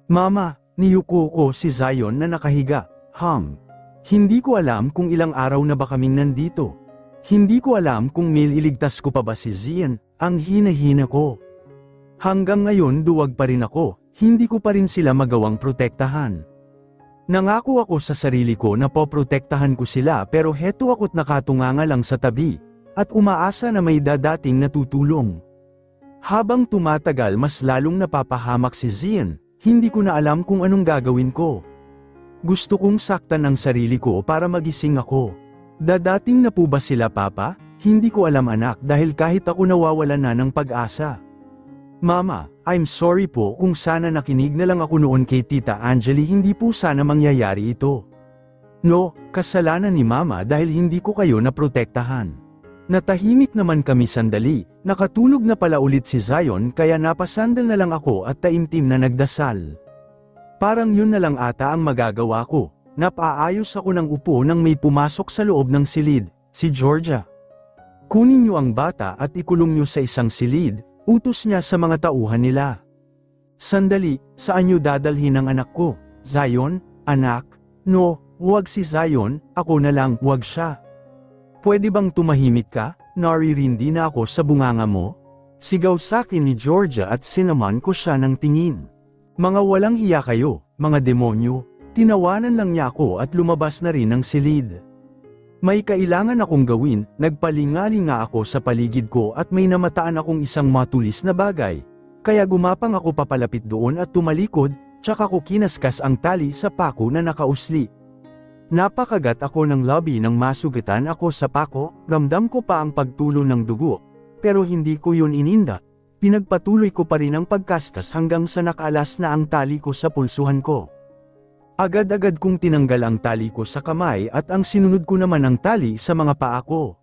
Mama, niyuko ko si Zion na nakahiga. Hindi ko alam kung ilang araw na ba kaming nandito. Hindi ko alam kung ililigtas ko pa ba si Zion, ang hina-hina ko. Hanggang ngayon duwag pa rin ako, hindi ko pa rin sila magawang protektahan. Nangako ako sa sarili ko na poprotektahan ko sila pero heto ako't nakatunganga lang sa tabi, at umaasa na may dadating na tutulong. Habang tumatagal mas lalong napapahamak si Zion, hindi ko na alam kung anong gagawin ko. Gusto kong saktan ang sarili ko para magising ako. Dadating na po ba sila papa? Hindi ko alam anak dahil kahit ako nawawala na ng pag-asa. Mama, I'm sorry po kung sana nakinig na lang ako noon kay Tita Angeli hindi po sana mangyayari ito. No, kasalanan ni Mama dahil hindi ko kayo naprotektahan. Natahimik naman kami sandali, nakatulog na pala ulit si Zion kaya napasandal na lang ako at taimtim na nagdasal. Parang yun na lang ata ang magagawa ko, napaayos ako ng upo nang may pumasok sa loob ng silid, si Georgia. Kunin niyo ang bata at ikulong niyo sa isang silid, utos niya sa mga tauhan nila. Sandali, saan niyo dadalhin ang anak ko? Zion, anak? No, huwag si Zion, ako na lang, huwag siya. Pwede bang tumahimik ka? Naririndi na ako sa bunganga mo? Sigaw sakin ni Georgia at sinaman ko siya ng tingin. Mga walang hiya kayo, mga demonyo. Tinawanan lang niya ako at lumabas na rin ng silid. May kailangan akong gawin, nagpalingalinga ako sa paligid ko at may namataan akong isang matulis na bagay. Kaya gumapang ako papalapit doon at tumalikod, tsaka ko kinaskas ang tali sa pako na nakausli. Napakagat ako ng labi nang masugatan ako sa pako, ramdam ko pa ang pagtulo ng dugo. Pero hindi ko yun ininda. Pinagpatuloy ko pa rin ang pagkastas hanggang sa nakaalas na ang tali ko sa pulsuhan ko. Agad-agad kong tinanggal ang tali ko sa kamay at ang sinunod ko naman ang tali sa mga paa ko.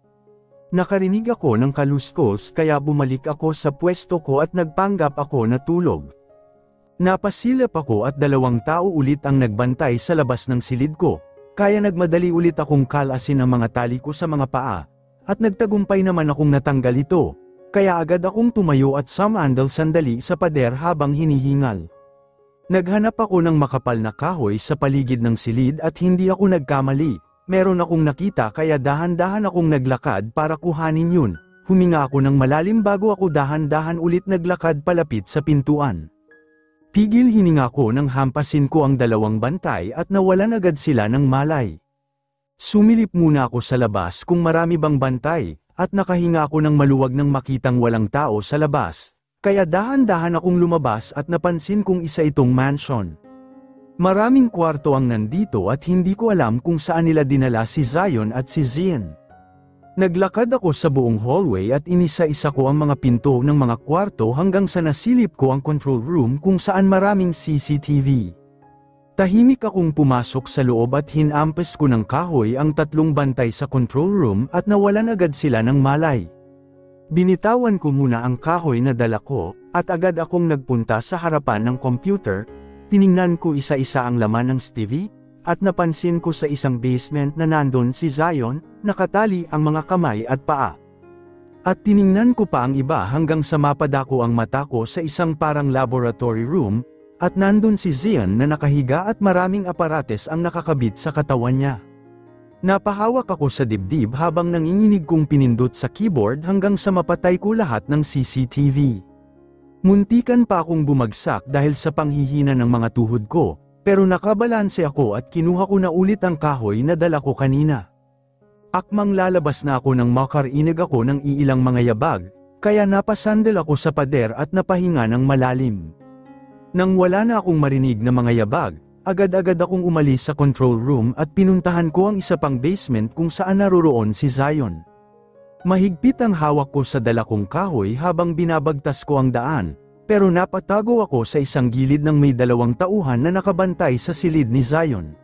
Nakarinig ako ng kaluskos kaya bumalik ako sa pwesto ko at nagpanggap ako na tulog. Napasilip ako at 2 tao ulit ang nagbantay sa labas ng silid ko, kaya nagmadali ulit akong kalasin ang mga tali ko sa mga paa, at nagtagumpay naman akong natanggal ito, kaya agad akong tumayo at sumandal sandali sa pader habang hinihingal. Naghanap ako ng makapal na kahoy sa paligid ng silid at hindi ako nagkamali, meron akong nakita kaya dahan-dahan akong naglakad para kuhanin yun, huminga ako ng malalim bago ako dahan-dahan ulit naglakad palapit sa pintuan. Pigil hininga ko nang hampasin ko ang 2 bantay at nawalan agad sila ng malay. Sumilip muna ako sa labas kung marami bang bantay, at nakahinga ako ng maluwag nang makitang walang tao sa labas. Kaya dahan-dahan akong lumabas at napansin kong isa itong mansion. Maraming kwarto ang nandito at hindi ko alam kung saan nila dinala si Zion at si Zion. Naglakad ako sa buong hallway at inisa-isa ko ang mga pinto ng mga kwarto hanggang sa nasilip ko ang control room kung saan maraming CCTV. Tahimik akong pumasok sa loob at hinampas ko ng kahoy ang 3 bantay sa control room at nawalan agad sila ng malay. Binitawan ko muna ang kahoy na dala ko, at agad akong nagpunta sa harapan ng computer, tiningnan ko isa-isa ang laman ng TV, at napansin ko sa isang basement na nandun si Zion, nakatali ang mga kamay at paa. At tiningnan ko pa ang iba hanggang sa mapadako ang mata ko sa isang parang laboratory room, at nandun si Zion na nakahiga at maraming aparates ang nakakabit sa katawan niya. Napahawak ako sa dibdib habang nanginginig kong pinindot sa keyboard hanggang sa mapatay ko lahat ng CCTV. Muntikan pa akong bumagsak dahil sa panghihina ng mga tuhod ko, pero nakabalanse ako at kinuha ko na ulit ang kahoy na dala ko kanina. Akmang lalabas na ako nang makarinig ako ng iilang mga yabag, kaya napasandal ako sa pader at napahinga ng malalim. Nang wala na akong marinig na mga yabag, agad-agad akong umalis sa control room at pinuntahan ko ang isa pang basement kung saan naroroon si Zion. Mahigpit ang hawak ko sa dala kong kahoy habang binabagtas ko ang daan, pero napatago ako sa isang gilid ng may 2 tauhan na nakabantay sa silid ni Zion.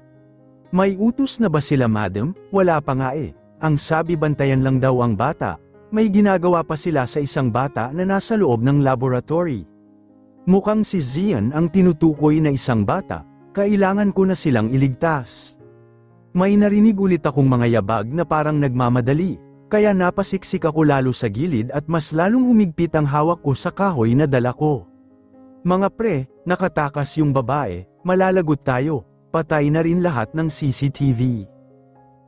May utos na ba sila madam? Wala pa nga eh. Ang sabi bantayan lang daw ang bata. May ginagawa pa sila sa isang bata na nasa loob ng laboratory. Mukhang si Zion ang tinutukoy na isang bata, kailangan ko na silang iligtas. May narinig ulit akong mga yabag na parang nagmamadali, kaya napasiksik ako lalo sa gilid at mas lalong humigpit ang hawak ko sa kahoy na dala ko. Mga pre, nakatakas yung babae, malalagot tayo, patay na rin lahat ng CCTV.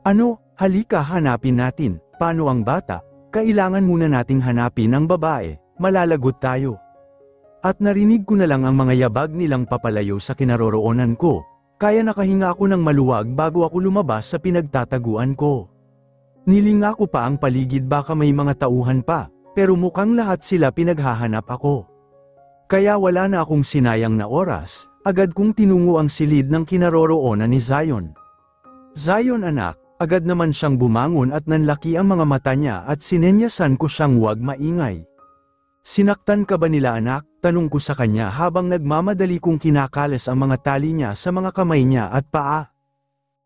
Ano, halika hanapin natin, paano ang bata? Kailangan muna nating hanapin ang babae, malalagot tayo. At narinig ko na lang ang mga yabag nilang papalayo sa kinaroroonan ko, kaya nakahinga ako ng maluwag bago ako lumabas sa pinagtataguan ko. Nilinga ko pa ang paligid baka may mga tauhan pa, pero mukhang lahat sila pinaghahanap ako. Kaya wala na akong sinayang na oras, agad kong tinungo ang silid ng kinaroroonan ni Zion. Zion anak, agad naman siyang bumangon at nanlaki ang mga mata niya at sinenyasan ko siyang huwag maingay. Sinaktan ka ba nila anak? Tanong ko sa kanya habang nagmamadali kong kinakalas ang mga tali niya sa mga kamay niya at paa.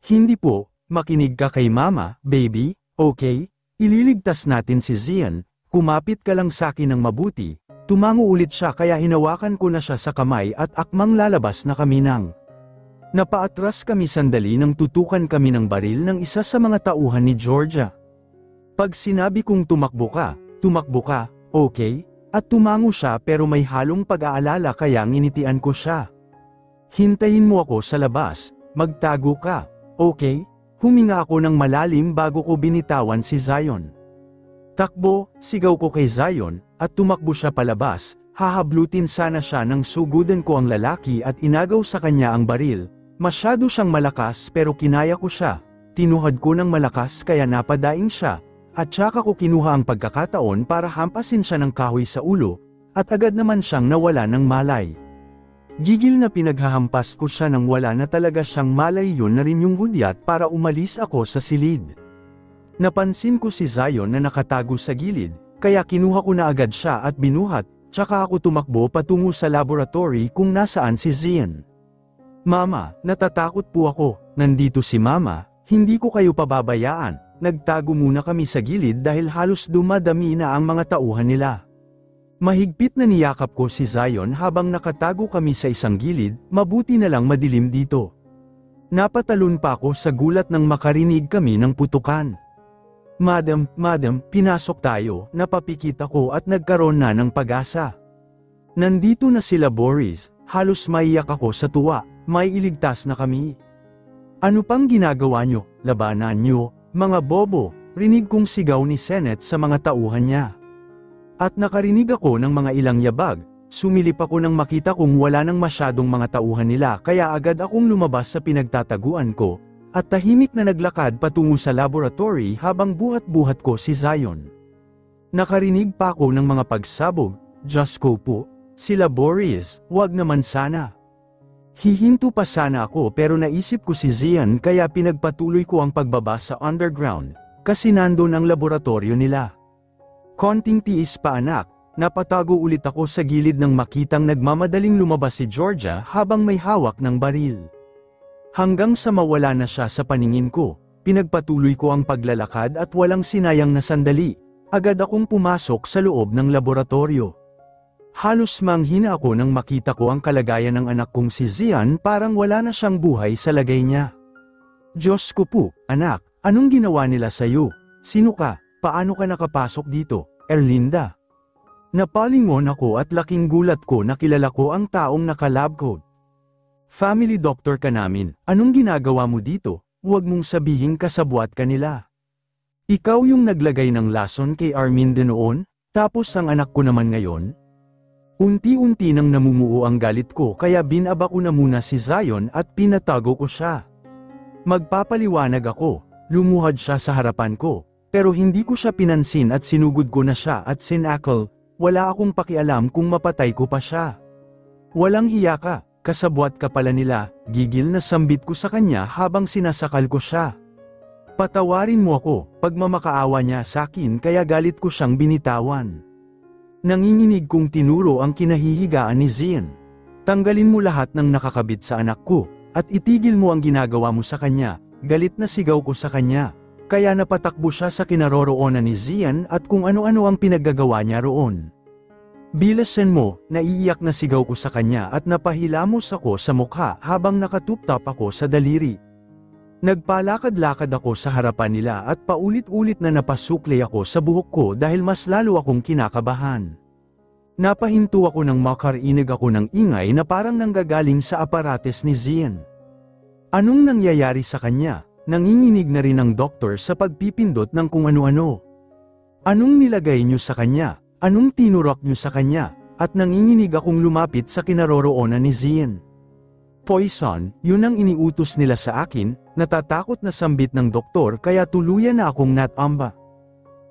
Hindi po, makinig ka kay mama, baby, okay? Ililigtas natin si Zion, kumapit ka lang sa akin ng mabuti. Tumango ulit siya kaya hinawakan ko na siya sa kamay at akmang lalabas na kami nang. Napaatras kami sandali nang tutukan kami ng baril ng isa sa mga tauhan ni Georgia. Pag sinabi kong tumakbo ka, okay? At tumango siya pero may halong pag-aalala kaya nginitian ko siya. Hintayin mo ako sa labas, magtago ka, okay? Huminga ako ng malalim bago ko binitawan si Zion. Takbo, sigaw ko kay Zion, at tumakbo siya palabas, hahablutin sana siya nang sugudan ko ang lalaki at inagaw sa kanya ang baril. Masyado siyang malakas pero kinaya ko siya, tinuhad ko ng malakas kaya napadaing siya, at saka ko kinuha ang pagkakataon para hampasin siya ng kahoy sa ulo, at agad naman siyang nawala ng malay. Gigil na pinaghahampas ko siya nang wala na talaga siyang malay, yun na rin yung hudyat para umalis ako sa silid. Napansin ko si Zion na nakatago sa gilid, kaya kinuha ko na agad siya at binuhat, tsaka ako tumakbo patungo sa laboratory kung nasaan si Zion. Mama, natatakot po ako, nandito si Mama, hindi ko kayo pababayaan. Nagtago muna kami sa gilid dahil halos dumadami na ang mga tauhan nila. Mahigpit na niyakap ko si Zion habang nakatago kami sa isang gilid, mabuti na lang madilim dito. Napatalon pa ako sa gulat nang makarinig kami ng putukan. Madam, pinasok tayo, napapikit ako at nagkaroon na ng pag-asa. Nandito na sila Boris, halos maiyak ako sa tuwa, may iligtas na kami. Ano pang ginagawa nyo, labanan nyo, mga bobo, rinig kong sigaw ni Senet sa mga tauhan niya. At nakarinig ako ng mga ilang yabag, sumilip ako nang makita kong wala nang masyadong mga tauhan nila kaya agad akong lumabas sa pinagtataguan ko, at tahimik na naglakad patungo sa laboratory habang buhat-buhat ko si Zion. Nakarinig pa ako ng mga pagsabog, Diyos ko po, sila Boris, wag naman sana. Hihinto pa sana ako pero naisip ko si Zion kaya pinagpatuloy ko ang pagbaba sa underground, kasi nandun ang laboratorio nila. Konting tiis pa anak, napatago ulit ako sa gilid nang makitang nagmamadaling lumabas si Georgia habang may hawak ng baril. Hanggang sa mawala na siya sa paningin ko, pinagpatuloy ko ang paglalakad at walang sinayang na sandali, agad akong pumasok sa loob ng laboratorio. Halos manghina ako nang makita ko ang kalagayan ng anak kong si Zian, parang wala na siyang buhay sa lagay niya. Diyos ko po, anak, anong ginawa nila sa'yo? Sino ka? Paano ka nakapasok dito, Erlinda? Napalingon ako at laking gulat ko na kilala ko ang taong naka-lab coat. Family doctor ka namin, anong ginagawa mo dito? Huwag mong sabihin kasabwat ka nila. Ikaw yung naglagay ng lason kay Arminde noon, tapos ang anak ko naman ngayon? Unti-unti nang namumuo ang galit ko kaya binaba ko na muna si Zion at pinatago ko siya. Magpapaliwanag ako, lumuhad siya sa harapan ko, pero hindi ko siya pinansin at sinugod ko na siya at sinakal, wala akong pakialam kung mapatay ko pa siya. Walang hiya ka. Kasabwat ka pala nila, gigil na sambit ko sa kanya habang sinasakal ko siya. Patawarin mo ako, pagmamakaawa niya sa akin kaya galit ko siyang binitawan. Nanginginig kong tinuro ang kinahihigaan ni Zian. Tanggalin mo lahat ng nakakabit sa anak ko, at itigil mo ang ginagawa mo sa kanya, galit na sigaw ko sa kanya. Kaya napatakbo siya sa kinaroroonan ni Zian at kung ano-ano ang pinaggagawa niya roon. Bilasan mo, naiiyak na sigaw ko sa kanya at napahilamos ako sa mukha habang nakatuptap ako sa daliri. Nagpalakad-lakad ako sa harapan nila at paulit-ulit na napasuklay ako sa buhok ko dahil mas lalo akong kinakabahan. Napahinto ako nang makarinig ako ng ingay na parang nanggagaling sa aparates ni Zian. Anong nangyayari sa kanya? Nanginginig na rin ang doktor sa pagpipindot ng kung ano-ano. Anong nilagay niyo sa kanya? Anong tinurok niyo sa kanya? At nanginginig akong lumapit sa kinaroroonan ni Zian. Poison, yun ang iniutos nila sa akin, natatakot na sambit ng doktor kaya tuluyan na akong natamba.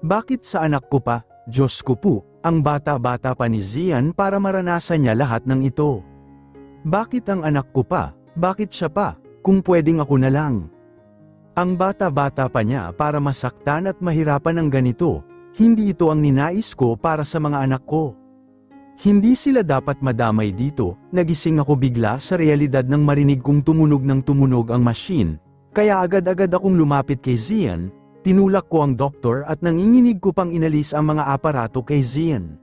Bakit sa anak ko pa? Diyos ko po, ang bata-bata pa ni Zian para maranasan niya lahat ng ito. Bakit ang anak ko pa? Bakit siya pa? Kung pwedeng ako na lang. Ang bata-bata pa niya para masaktan at mahirapan ng ganito, hindi ito ang ninais ko para sa mga anak ko. Hindi sila dapat madamay dito, nagising ako bigla sa realidad nang marinig kong tumunog ng tumunog ang machine, kaya agad-agad akong lumapit kay Zian, tinulak ko ang doktor at nanginginig ko pang inalis ang mga aparato kay Zian.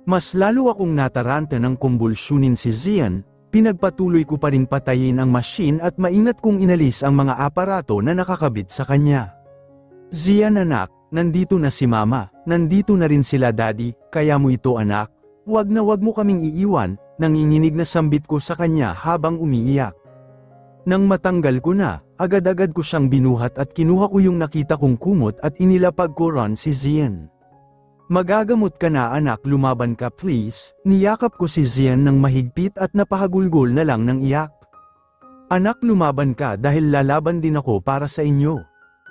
Mas lalo akong nataranta ng kumbulsyunin si Zian, pinagpatuloy ko pa ring patayin ang machine at maingat kong inalis ang mga aparato na nakakabit sa kanya. Zian anak, nandito na si mama, nandito na rin sila daddy, kaya mo ito anak, wag mo kaming iiwan, nanginginig na sambit ko sa kanya habang umiiyak. Nang matanggal ko na, agad-agad ko siyang binuhat at kinuha ko yung nakita kong kumot at inilapag ko ron si Zian. Magagamot ka na anak, lumaban ka please, niyakap ko si Zian ng mahigpit at napahagulgol na lang ng iyak. Anak lumaban ka dahil lalaban din ako para sa inyo.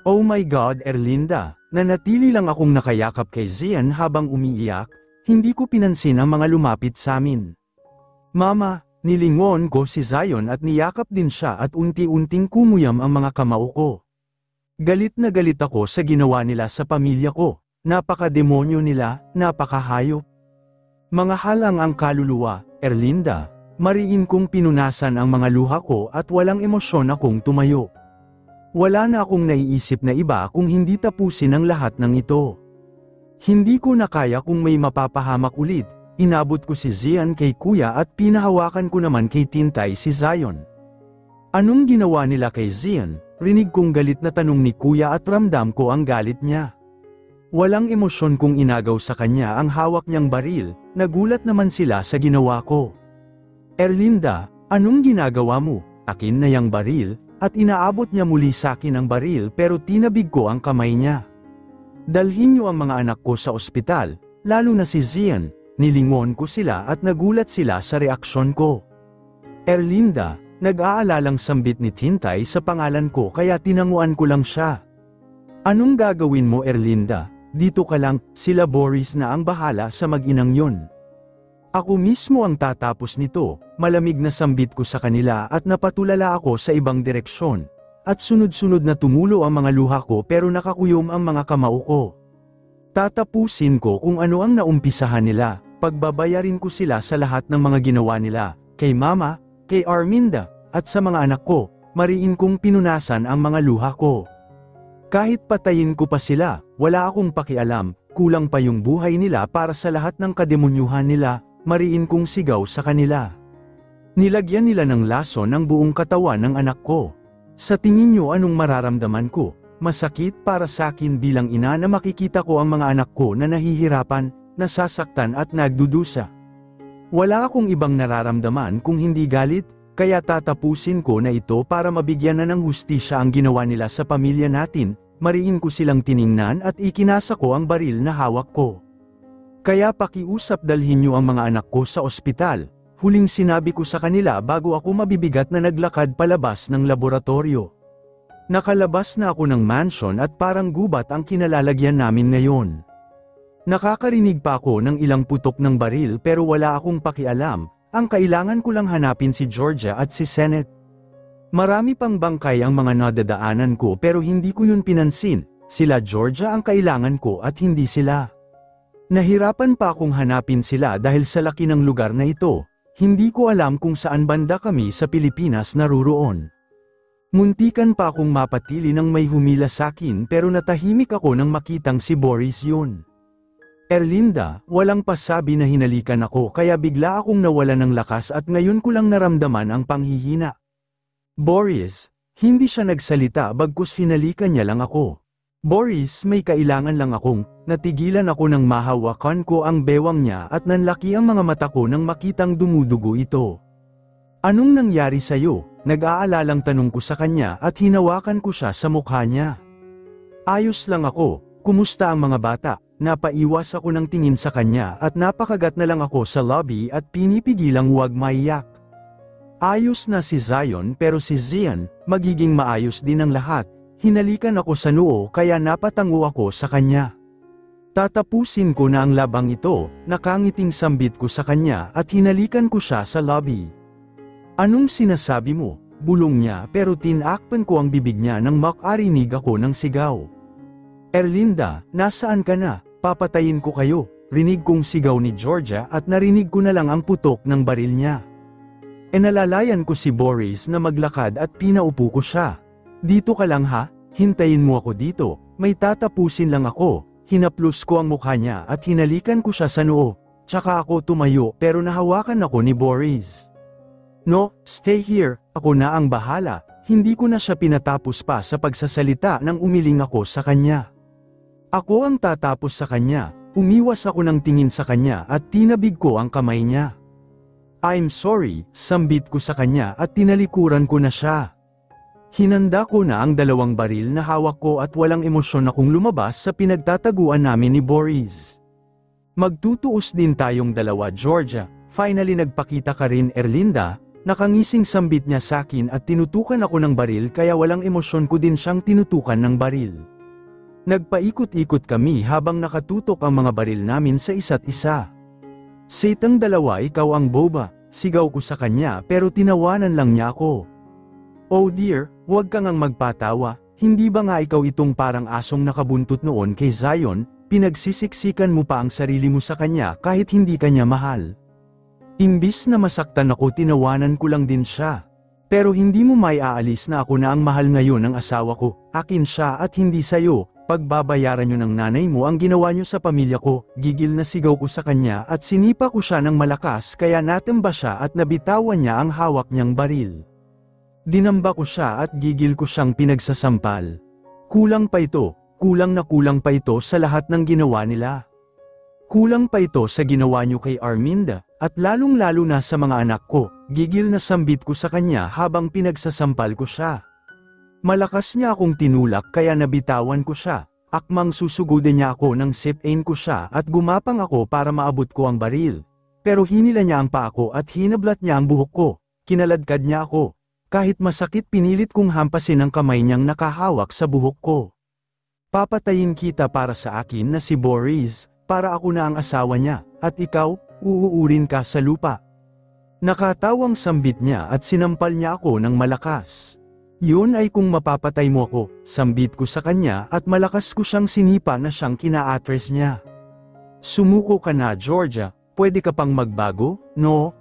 Oh my God Erlinda, nanatili lang akong nakayakap kay Zian habang umiiyak, hindi ko pinansin ang mga lumapit sa amin. Mama, nilingon ko si Zion at niyakap din siya at unti-unting kumuyam ang mga kamao ko. Galit na galit ako sa ginawa nila sa pamilya ko. Napaka-demonyo nila, napakahayop. Mga halang ang kaluluwa, Erlinda, mariin kong pinunasan ang mga luha ko at walang emosyon akong tumayo. Wala na akong naiisip na iba kung hindi tapusin ang lahat ng ito. Hindi ko na kaya kung may mapapahamak ulit, inabot ko si Zian kay kuya at pinahawakan ko naman kay Tintay si Zion. Anong ginawa nila kay Zian? Rinig kong galit na tanong ni kuya at ramdam ko ang galit niya. Walang emosyon kung inagaw sa kanya ang hawak niyang baril, nagulat naman sila sa ginawa ko. Erlinda, anong ginagawa mo? Akin na yang baril, at inaabot niya muli sa akin ang baril pero tinabig ko ang kamay niya. Dalhin niyo ang mga anak ko sa ospital, lalo na si Zian, nilingon ko sila at nagulat sila sa reaksyon ko. Erlinda, nag-aalalang sambit ni Tintay sa pangalan ko kaya tinanguan ko lang siya. Anong gagawin mo Erlinda? Dito ka lang, sila Boris na ang bahala sa mag-inang yon. Ako mismo ang tatapos nito, malamig na sambit ko sa kanila at napatulala ako sa ibang direksyon. At sunod-sunod na tumulo ang mga luha ko pero nakakuyom ang mga kamao ko. Tatapusin ko kung ano ang naumpisahan nila, pagbabayarin ko sila sa lahat ng mga ginawa nila, kay mama, kay Arminda, at sa mga anak ko, mariin kong pinunasan ang mga luha ko. Kahit patayin ko pa sila, wala akong pakialam, kulang pa yung buhay nila para sa lahat ng kademonyuhan nila, mariin kong sigaw sa kanila. Nilagyan nila ng laso ng buong katawan ng anak ko. Sa tingin nyo anong mararamdaman ko? Masakit para sa akin bilang ina na makikita ko ang mga anak ko na nahihirapan, nasasaktan at nagdudusa. Wala akong ibang nararamdaman kung hindi galit, kaya tatapusin ko na ito para mabigyan na ng hustisya ang ginawa nila sa pamilya natin, mariin ko silang tiningnan at ikinasa ko ang baril na hawak ko. Kaya pakiusap dalhin niyo ang mga anak ko sa ospital, huling sinabi ko sa kanila bago ako mabibigat na naglakad palabas ng laboratorio. Nakalabas na ako ng mansion at parang gubat ang kinalalagyan namin ngayon. Nakakarinig pa ako ng ilang putok ng baril pero wala akong pakialam. Ang kailangan ko lang hanapin si Georgia at si Sennett. Marami pang bangkay ang mga nadadaanan ko pero hindi ko yun pinansin, sila Georgia ang kailangan ko at hindi sila. Nahirapan pa akong hanapin sila dahil sa laki ng lugar na ito, hindi ko alam kung saan banda kami sa Pilipinas naruroon. Muntikan pa akong mapatili nang may humila sa akin pero natahimik ako nang makitang si Boris yun. Erlinda, walang pasabi na hinalikan ako kaya bigla akong nawala ng lakas at ngayon ko lang naramdaman ang panghihina. Boris, hindi siya nagsalita bagkus hinalikan niya lang ako. Boris, may kailangan lang akong, natigilan ako nang mahawakan ko ang bewang niya at nanlaki ang mga mata ko nang makitang dumudugo ito. Anong nangyari sa'yo? Nag-aalalang tanong ko sa kanya at hinawakan ko siya sa mukha niya. Ayos lang ako, kumusta ang mga bata? Napaiwas ako ng tingin sa kanya at napakagat na lang ako sa lobby at pinipigilang huwag maiyak. Ayos na si Zion pero si Zian, magiging maayos din ang lahat. Hinalikan ako sa noo kaya napatango ako sa kanya. Tatapusin ko na ang labang ito, nakangiting sambit ko sa kanya at hinalikan ko siya sa lobby. Anong sinasabi mo? Bulong niya pero tinakpan ko ang bibig niya nang makarinig ako ng sigaw. Erlinda, nasaan ka na? Papatayin ko kayo. Rinig kong sigaw ni Georgia at narinig ko na lang ang putok ng baril niya. Nalalayan ko si Boris na maglakad at pinaupo ko siya. Dito ka lang ha, hintayin mo ako dito, may tatapusin lang ako. Hinaplos ko ang mukha niya at hinalikan ko siya sa noo, tsaka ako tumayo pero nahawakan ako ni Boris. No, stay here, ako na ang bahala, hindi ko na siya pinatapos pa sa pagsasalita nang umiling ako sa kanya. Ako ang tatapos sa kanya, umiwas ako ng tingin sa kanya at tinabig ko ang kamay niya. I'm sorry, sambit ko sa kanya at tinalikuran ko na siya. Hinanda ko na ang 2 baril na hawak ko at walang emosyon akong lumabas sa pinagtataguan namin ni Boris. Magtutuos din tayong 2, Georgia. Finally nagpakita ka rin, Erlinda. Nakangising sambit niya sa akin at tinutukan ako ng baril kaya walang emosyon ko din siyang tinutukan ng baril. Nagpaikot-ikot kami habang nakatutok ang mga baril namin sa isa't isa. Setang 2, ikaw ang boba, sigaw ko sa kanya pero tinawanan lang niya ako. Oh dear, huwag kang magpatawa, hindi ba nga ikaw itong parang asong nakabuntot noon kay Zion, pinagsisiksikan mo pa ang sarili mo sa kanya kahit hindi kanya mahal. Imbis na masaktan ako tinawanan ko lang din siya. Pero hindi mo may aalis na ako na ang mahal ngayon ng asawa ko, akin siya at hindi sayo, pagbabayaran nyo ng nanay mo ang ginawa nyo sa pamilya ko, gigil na sigaw ko sa kanya at sinipa ko siya ng malakas kaya natemba siya at nabitawan niya ang hawak niyang baril. Dinamba ko siya at gigil ko siyang pinagsasampal. Kulang pa ito sa lahat ng ginawa nila. Kulang pa ito sa ginawa niyo kay Arminda, at lalong-lalo na sa mga anak ko, gigil na sambit ko sa kanya habang pinagsasampal ko siya. Malakas niya akong tinulak kaya nabitawan ko siya, akmang susugudin niya ako ng sip-ain ko siya at gumapang ako para maabot ko ang baril. Pero hinila niya ang paa ko at hinablat niya ang buhok ko, kinaladkad niya ako. Kahit masakit pinilit kong hampasin ang kamay niyang nakahawak sa buhok ko. Papatayin kita para sa akin na si Boris, para ako na ang asawa niya, at ikaw, uuurin ka sa lupa. Nakatawang sambit niya at sinampal niya ako ng malakas. Yun ay kung mapapatay mo ako, sambit ko sa kanya at malakas ko siyang sinipa na siyang kinaatres niya. Sumuko ka na, Georgia, pwede ka pang magbago? No,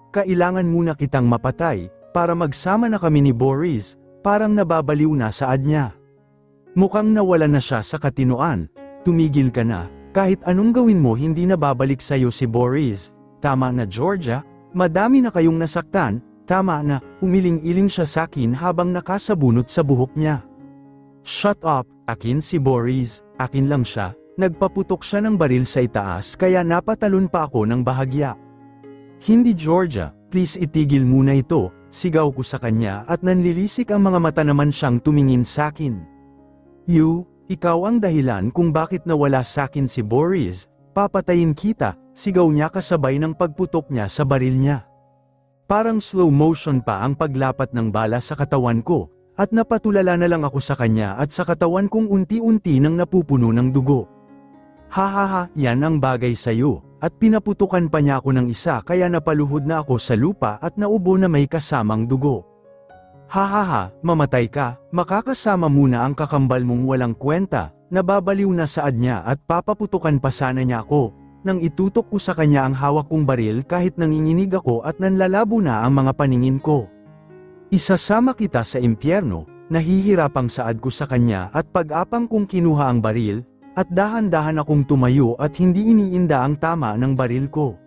kailangan muna kitang mapatay. Para magsama na kami ni Boris, parang nababaliw na saad niya. Mukhang nawala na siya sa katinoan. Tumigil ka na, kahit anong gawin mo hindi na babalik sa'yo si Boris. Tama na, Georgia, madami na kayong nasaktan, tama na, umiling-iling siya sa akin habang nakasabunot sa buhok niya. Shut up, akin si Boris, akin lang siya. Nagpaputok siya ng baril sa itaas kaya napatalon pa ako ng bahagya. Hindi, Georgia, please itigil muna ito, sigaw ko sa kanya at nanlilisik ang mga mata naman siyang tumingin sa akin. Ikaw ang dahilan kung bakit nawala sa akin si Boris, papatayin kita, sigaw niya kasabay ng pagputok niya sa baril niya. Parang slow motion pa ang paglapat ng bala sa katawan ko, at napatulala na lang ako sa kanya at sa katawan kong unti-unti nang napupuno ng dugo. Hahaha, yan ang bagay sa'yo. At pinaputukan pa niya ako ng isa kaya napaluhod na ako sa lupa at naubo na may kasamang dugo. Hahaha, mamatay ka, makakasama muna ang kakambal mong walang kwenta, nababaliw na saad niya at papaputukan pa sana niya ako, nang itutok ko sa kanya ang hawak kong baril kahit nanginginig ako at nanlalabo na ang mga paningin ko. Isasama kita sa impyerno, nahihirapang saad ko sa kanya at pag-apang kong kinuha ang baril, at dahan-dahan akong tumayo at hindi iniinda ang tama ng baril ko.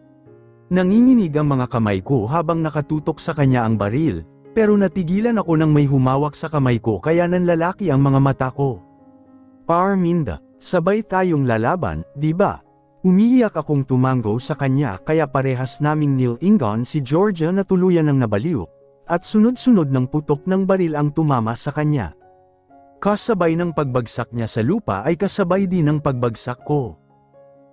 Nanginginig ang mga kamay ko habang nakatutok sa kanya ang baril, pero natigilan ako nang may humawak sa kamay ko kaya nanlalaki ang mga mata ko. Arminda, sabay tayong lalaban, di ba? Umiiyak akong tumango sa kanya kaya parehas naming nilingon si Georgia na tuluyan ng nabaliw, at sunod-sunod ng putok ng baril ang tumama sa kanya. Kasabay ng pagbagsak niya sa lupa ay kasabay din ng pagbagsak ko.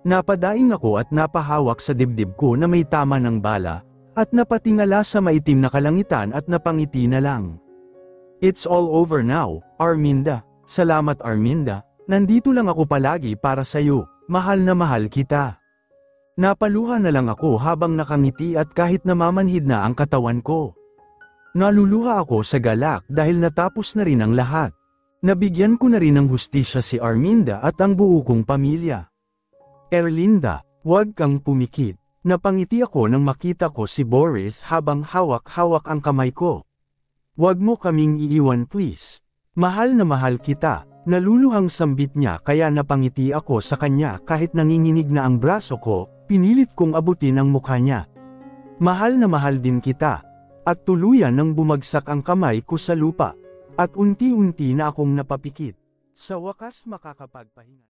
Napadaing ako at napahawak sa dibdib ko na may tama ng bala, at napatingala sa maitim na kalangitan at napangiti na lang. It's all over now, Arminda. Salamat Arminda, nandito lang ako palagi para sa'yo, mahal na mahal kita. Napaluha na lang ako habang nakangiti at kahit namamanhid na ang katawan ko. Naluluha ako sa galak dahil natapos na rin ang lahat. Nabigyan ko na rin ng hustisya si Arminda at ang buo kong pamilya. Erlinda, huwag kang pumikit. Napangiti ako nang makita ko si Boris habang hawak-hawak ang kamay ko. Huwag mo kaming iiwan please. Mahal na mahal kita. Naluluhang sambit niya kaya napangiti ako sa kanya kahit nanginginig na ang braso ko, pinilit kong abutin ang mukha niya. Mahal na mahal din kita. At tuluyan nang bumagsak ang kamay ko sa lupa. At unti-unti na akong napapikit. Sa wakas makakapagpahinga.